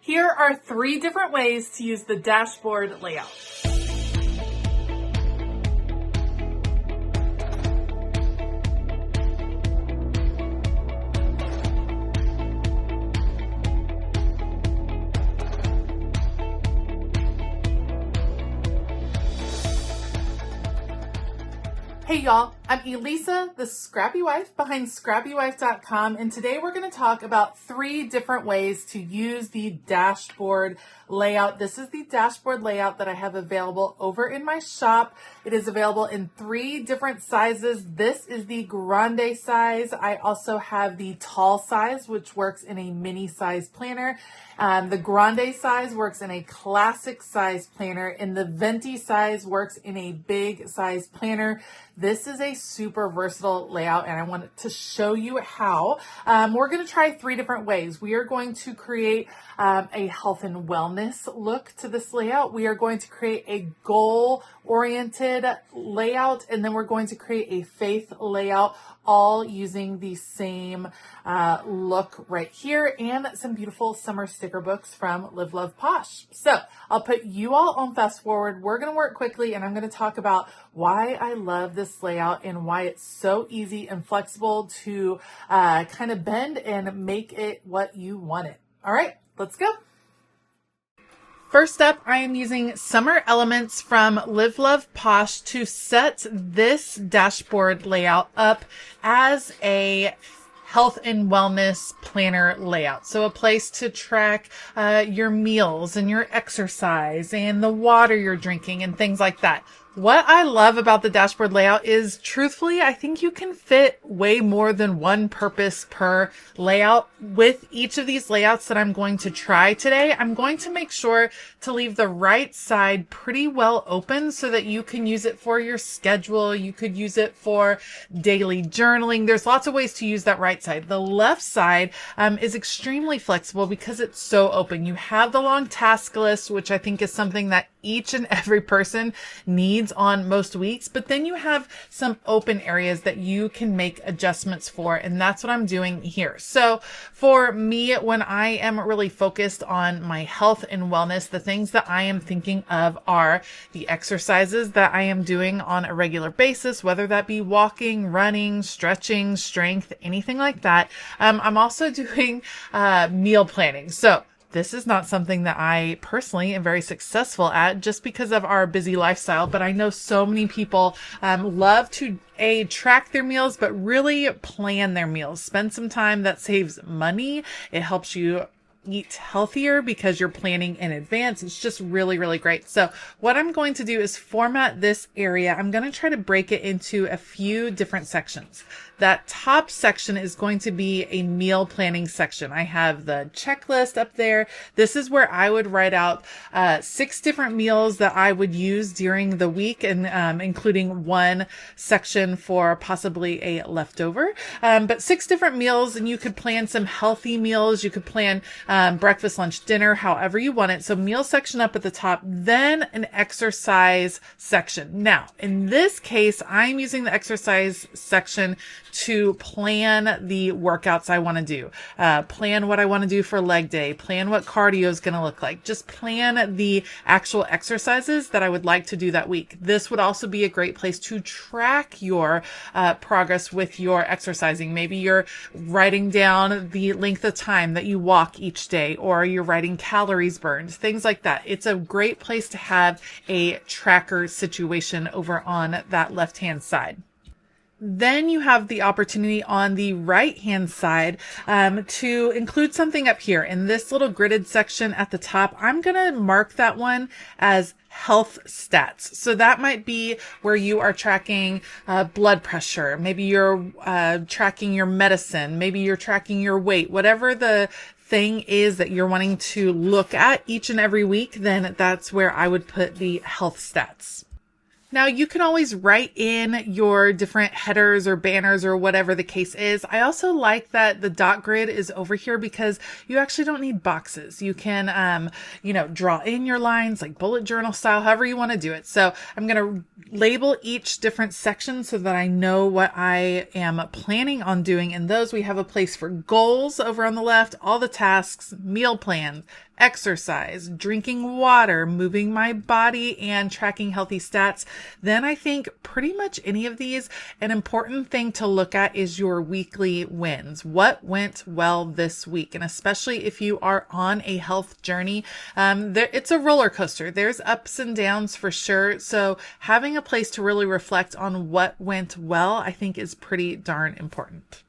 Here are 3 different ways to use the dashboard layout. Hey y'all, I'm Elisa, the Scrappy Wife behind ScrappyWife.com, and today we're going to talk about 3 different ways to use the dashboard layout. This is the dashboard layout that I have available over in my shop. It is available in 3 different sizes. This is the grande size. I also have the tall size, which works in a mini size planner. The grande size works in a classic size planner, and the venti size works in a big size planner. This is a super versatile layout, and I wanted to show you how. We're going to try 3 different ways. We are going to create a health and wellness look to this layout. We are going to create a goal-oriented layout, and then we're going to create a faith layout, all using the same look right here, and some beautiful summer sticker books from Love Posh. So I'll put you all on fast forward. We're going to work quickly, and I'm going to talk about why I love this layout and why it's so easy and flexible to kind of bend and make it what you want it. All right, let's go. First up, I am using Summer Elements from Love Posh to set this dashboard layout up as a health and wellness planner layout. So a place to track your meals and your exercise and the water you're drinking and things like that. What I love about the dashboard layout is, truthfully, I think you can fit way more than one purpose per layout. With each of these layouts that I'm going to try today, I'm going to make sure to leave the right side pretty well open so that you can use it for your schedule. You could use it for daily journaling. There's lots of ways to use that right side. The left side is extremely flexible because it's so open. You have the long task list, which I think is something that each and every person needs on most weeks, but then you have some open areas that you can make adjustments for, and that's what I'm doing here. So for me, when I am really focused on my health and wellness, the things that I am thinking of are the exercises that I am doing on a regular basis, whether that be walking, running, stretching, strength, anything like that. I'm also doing meal planning. So this is not something that I personally am very successful at just because of our busy lifestyle, but I know so many people love to track their meals, but really plan their meals. Spend some time. That saves money. It helps you eat healthier because you're planning in advance. It's just really, really great. So what I'm going to do is format this area. I'm going to try to break it into a few different sections. That top section is going to be a meal planning section. I have the checklist up there. This is where I would write out 6 different meals that I would use during the week, and including one section for possibly a leftover. But 6 different meals, and you could plan some healthy meals. You could plan breakfast, lunch, dinner, however you want it. So meal section up at the top, then an exercise section. Now, in this case, I'm using the exercise section to plan the workouts I want to do, plan what I want to do for leg day, plan what cardio is going to look like, just plan the actual exercises that I would like to do that week. This would also be a great place to track your progress with your exercising. Maybe you're writing down the length of time that you walk each day, or you're writing calories burned, things like that. It's a great place to have a tracker situation over on that left-hand side. Then you have the opportunity on the right-hand side to include something up here in this little gridded section at the top. I'm going to mark that one as health stats. So that might be where you are tracking blood pressure. Maybe you're tracking your medicine. Maybe you're tracking your weight. Whatever the thing is that you're wanting to look at each and every week, then that's where I would put the health stats. Now, you can always write in your different headers or banners or whatever the case is. I also like that the dot grid is over here because you actually don't need boxes. You can, draw in your lines like bullet journal style, however you want to do it. So I'm going to label each different section so that I know what I am planning on doing in those. We have a place for goals over on the left, all the tasks, meal plans, exercise, drinking water, moving my body, and tracking healthy stats. Then I think pretty much any of these, an important thing to look at is your weekly wins. What went well this week? And especially if you are on a health journey, it's a roller coaster. There's ups and downs for sure. So having a place to really reflect on what went well, I think is pretty darn important.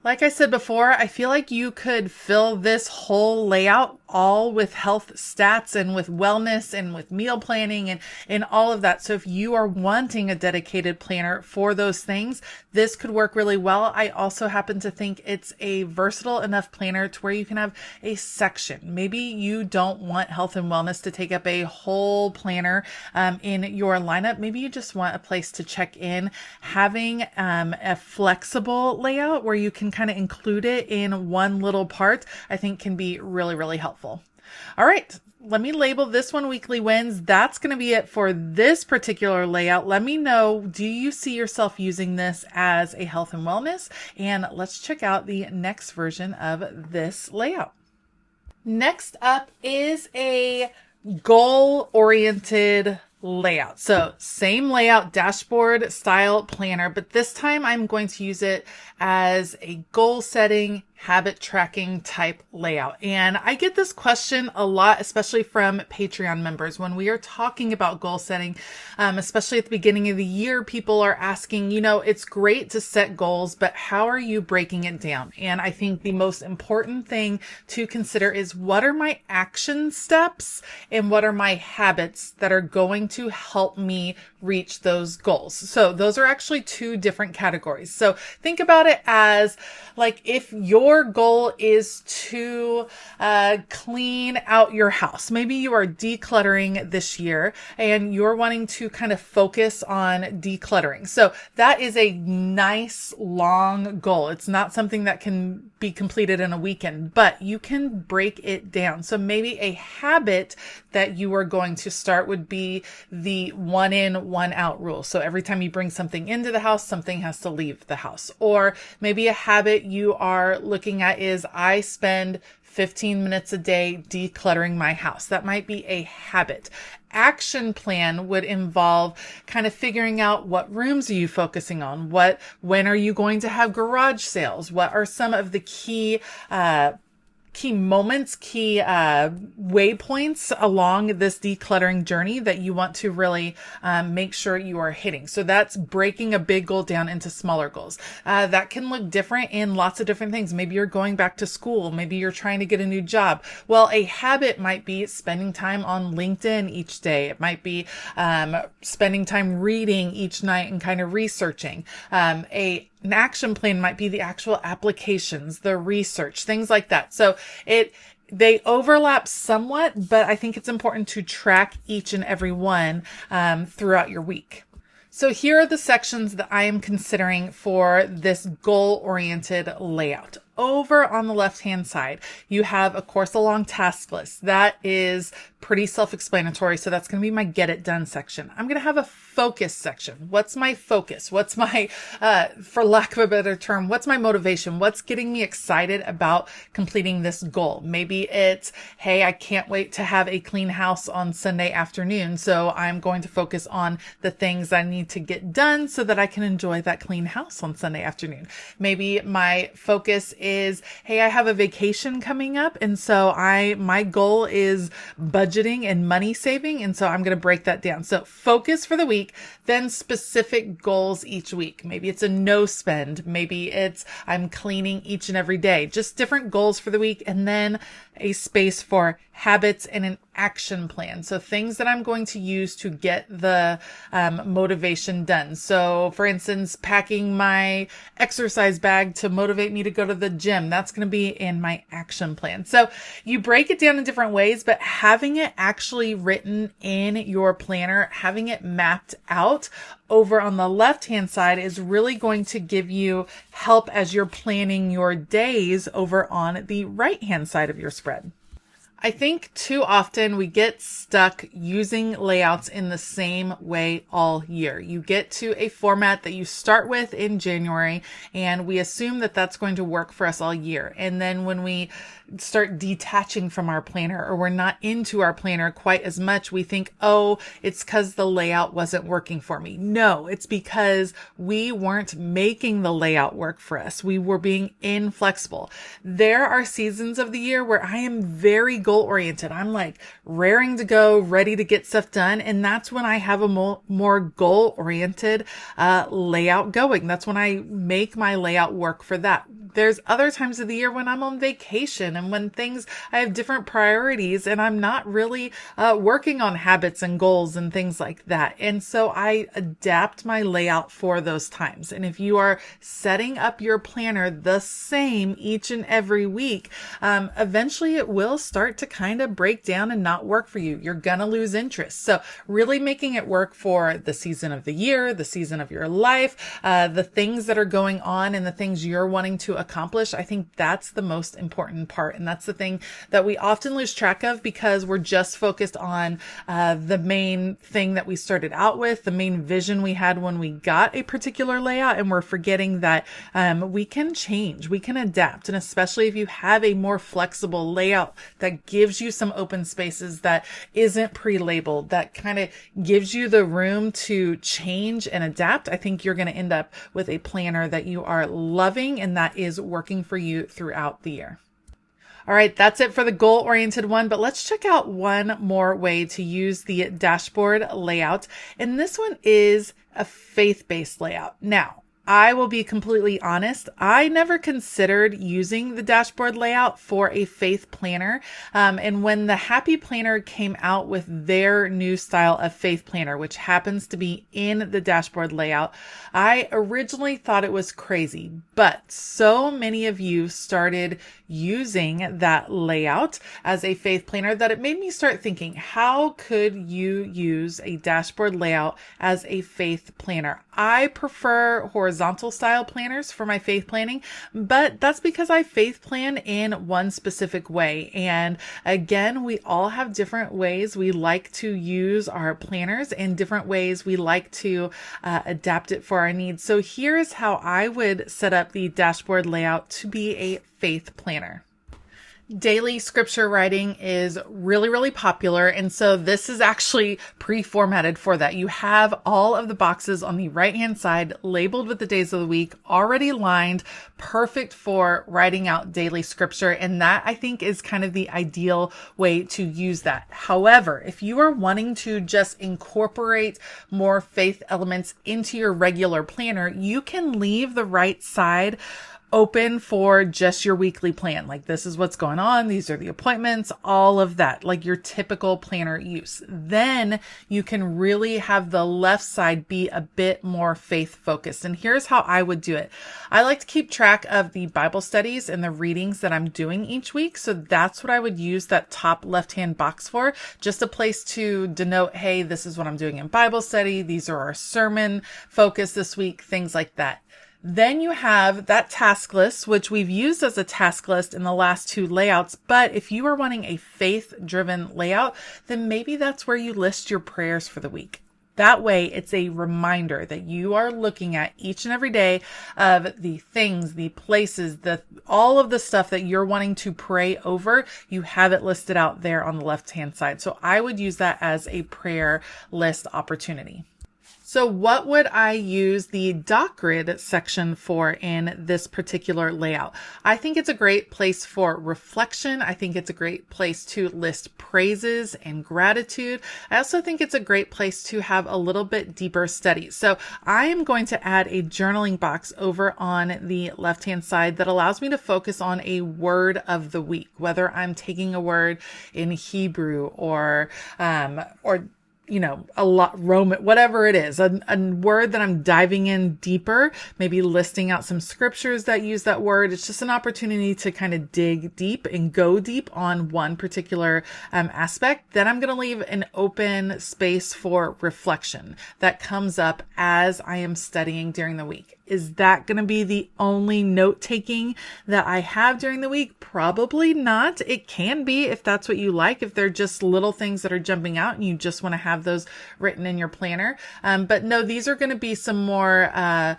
Like I said before, I feel like you could fill this whole layout all with health stats and with wellness and with meal planning and all of that. So if you are wanting a dedicated planner for those things, this could work really well. I also happen to think it's a versatile enough planner to where you can have a section. Maybe you don't want health and wellness to take up a whole planner in your lineup. Maybe you just want a place to check in. Having a flexible layout where you can kind of include it in one little part, I think can be really, really helpful. All right, let me label this one weekly wins. That's going to be it for this particular layout. Let me know, do you see yourself using this as a health and wellness? And let's check out the next version of this layout. Next up is a goal-oriented layout. So same layout, dashboard style planner, but this time I'm going to use it as a goal setting, habit tracking type layout. And I get this question a lot, especially from Patreon members. When we are talking about goal setting, especially at the beginning of the year, people are asking, it's great to set goals, but how are you breaking it down? And I think the most important thing to consider is what are my action steps and what are my habits that are going to help me reach those goals. So those are actually two different categories. So think about it as like if your goal is to clean out your house. Maybe you are decluttering this year and you're wanting to kind of focus on decluttering. So that is a nice long goal. It's not something that can be completed in a weekend, but you can break it down. So maybe a habit that you are going to start would be the 1 in, 1 out rule. So every time you bring something into the house, something has to leave the house. Or maybe a habit you are looking at is I spend 15 minutes a day decluttering my house. That might be a habit. Action plan would involve kind of figuring out what rooms are you focusing on? When are you going to have garage sales? What are some of the key moments, key waypoints along this decluttering journey that you want to really make sure you are hitting. So that's breaking a big goal down into smaller goals. That can look different in lots of different things. Maybe you're going back to school. Maybe you're trying to get a new job. Well, a habit might be spending time on LinkedIn each day. It might be spending time reading each night and kind of researching. An action plan might be the actual applications, the research, things like that. So they overlap somewhat, but I think it's important to track each and every one throughout your week. So here are the sections that I am considering for this goal-oriented layout. Over on the left-hand side, you have a course along task list. That is pretty self-explanatory. So that's going to be my get it done section. I'm going to have a focus section. What's my focus? What's my, for lack of a better term, what's my motivation? What's getting me excited about completing this goal? Maybe it's, hey, I can't wait to have a clean house on Sunday afternoon. So I'm going to focus on the things I need to get done so that I can enjoy that clean house on Sunday afternoon. Maybe my focus is, hey, I have a vacation coming up. And so my goal is budgeting and money saving. And so I'm going to break that down. So focus for the week, then specific goals each week. Maybe it's a no spend. Maybe it's I'm cleaning each and every day, just different goals for the week. And then a space for habits and an action plan. So things that I'm going to use to get the motivation done. So for instance, packing my exercise bag to motivate me to go to the gym. That's going to be in my action plan. So you break it down in different ways, but having it actually written in your planner, having it mapped out over on the left-hand side is really going to give you help as you're planning your days over on the right-hand side of your spread. I think too often we get stuck using layouts in the same way all year. You get to a format that you start with in January and we assume that that's going to work for us all year. And then when we start detaching from our planner or we're not into our planner quite as much, we think, oh, it's because the layout wasn't working for me. No, it's because we weren't making the layout work for us. We were being inflexible. There are seasons of the year where I am very goal oriented. I'm like raring to go, ready to get stuff done. And that's when I have a more goal oriented layout going. That's when I make my layout work for that. There's other times of the year when I'm on vacation and when I have different priorities and I'm not really working on habits and goals and things like that. And so I adapt my layout for those times. And if you are setting up your planner the same each and every week, eventually it will start to kind of break down and not work for you. You're going to lose interest. So really making it work for the season of the year, the season of your life, the things that are going on and the things you're wanting to accomplish. I think that's the most important part. And that's the thing that we often lose track of because we're just focused on the main thing that we started out with, the main vision we had when we got a particular layout. And we're forgetting that we can change, we can adapt. And especially if you have a more flexible layout that gives you some open spaces that isn't pre-labeled, that kind of gives you the room to change and adapt, I think you're going to end up with a planner that you are loving and that is working for you throughout the year. All right, that's it for the goal-oriented one, but let's check out one more way to use the dashboard layout. And this one is a faith-based layout. Now, I will be completely honest. I never considered using the dashboard layout for a faith planner. And when the Happy Planner came out with their new style of faith planner, which happens to be in the dashboard layout, I originally thought it was crazy, but so many of you started using that layout as a faith planner that it made me start thinking, how could you use a dashboard layout as a faith planner? I prefer horizontal style planners for my faith planning, but that's because I faith plan in one specific way. And again, we all have different ways we like to use our planners and different ways we like to adapt it for our needs. So here's how I would set up the dashboard layout to be a faith planner. Daily scripture writing is really, really popular. And so this is actually pre-formatted for that. You have all of the boxes on the right-hand side labeled with the days of the week, already lined, perfect for writing out daily scripture. And that I think is kind of the ideal way to use that. However, if you are wanting to just incorporate more faith elements into your regular planner, you can leave the right side open for just your weekly plan. Like, this is what's going on. These are the appointments, all of that, like your typical planner use. Then you can really have the left side be a bit more faith focused. And here's how I would do it. I like to keep track of the Bible studies and the readings that I'm doing each week. So that's what I would use that top left-hand box for, just a place to denote, hey, this is what I'm doing in Bible study. These are our sermon focus this week, things like that. Then you have that task list, which we've used as a task list in the last two layouts. But if you are wanting a faith-driven layout, then maybe that's where you list your prayers for the week. That way, it's a reminder that you are looking at each and every day of the things, the places, all of the stuff that you're wanting to pray over. You have it listed out there on the left-hand side. So I would use that as a prayer list opportunity. So what would I use the dot grid section for in this particular layout? I think it's a great place for reflection. I think it's a great place to list praises and gratitude. I also think it's a great place to have a little bit deeper study. So I am going to add a journaling box over on the left-hand side that allows me to focus on a word of the week, whether I'm taking a word in Hebrew or a lot Roman, whatever it is, a word that I'm diving in deeper, maybe listing out some scriptures that use that word. It's just an opportunity to kind of dig deep and go deep on one particular aspect. Then I'm going to leave an open space for reflection that comes up as I am studying during the week. Is that going to be the only note taking that I have during the week? Probably not. It can be if that's what you like, if they're just little things that are jumping out and you just want to have those written in your planner. But no, these are going to be some more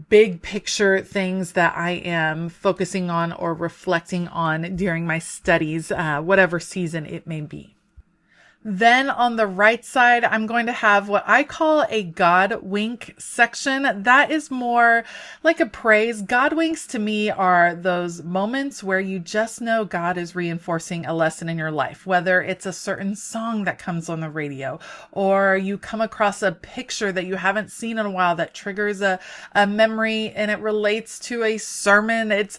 big picture things that I am focusing on or reflecting on during my studies, whatever season it may be. Then on the right side, I'm going to have what I call a God wink section. That is more like a praise. God winks to me are those moments where you just know God is reinforcing a lesson in your life, whether it's a certain song that comes on the radio, or you come across a picture that you haven't seen in a while that triggers a memory and it relates to a sermon. It's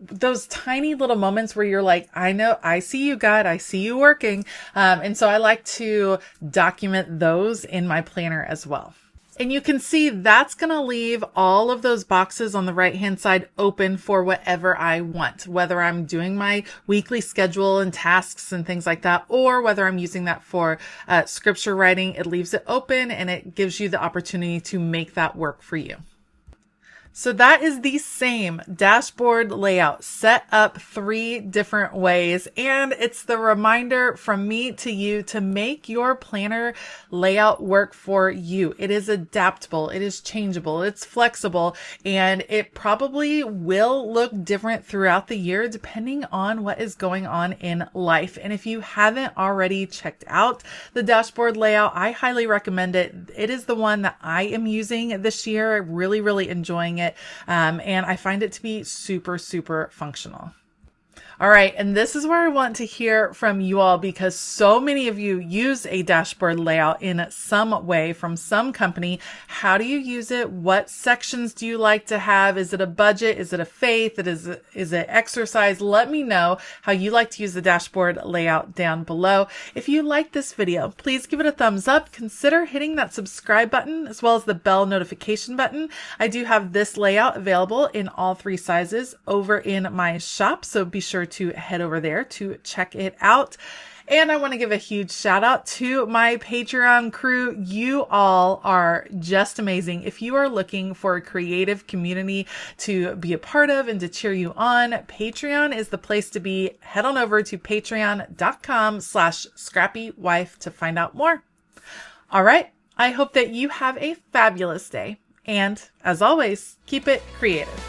those tiny little moments where you're like, I know, I see you, God, I see you working. And so I like to document those in my planner as well. And you can see that's going to leave all of those boxes on the right-hand side open for whatever I want, whether I'm doing my weekly schedule and tasks and things like that, or whether I'm using that for scripture writing. It leaves it open and it gives you the opportunity to make that work for you. So that is the same dashboard layout set up 3 different ways. And it's the reminder from me to you to make your planner layout work for you. It is adaptable. It is changeable. It's flexible, and it probably will look different throughout the year depending on what is going on in life. And if you haven't already checked out the dashboard layout, I highly recommend it. It is the one that I am using this year. Really, really enjoying it. And I find it to be super, super functional. All right. And this is where I want to hear from you all, because so many of you use a dashboard layout in some way from some company. How do you use it? What sections do you like to have? Is it a budget? Is it a faith? Is it exercise? Let me know how you like to use the dashboard layout down below. If you like this video, please give it a thumbs up. Consider hitting that subscribe button as well as the bell notification button. I do have this layout available in all 3 sizes over in my shop, so be sure to head over there to check it out. And I want to give a huge shout out to my Patreon crew. You all are just amazing. If you are looking for a creative community to be a part of and to cheer you on, Patreon is the place to be. Head on over to patreon.com/ScrappyWife to find out more. All right. I hope that you have a fabulous day. And as always, keep it creative.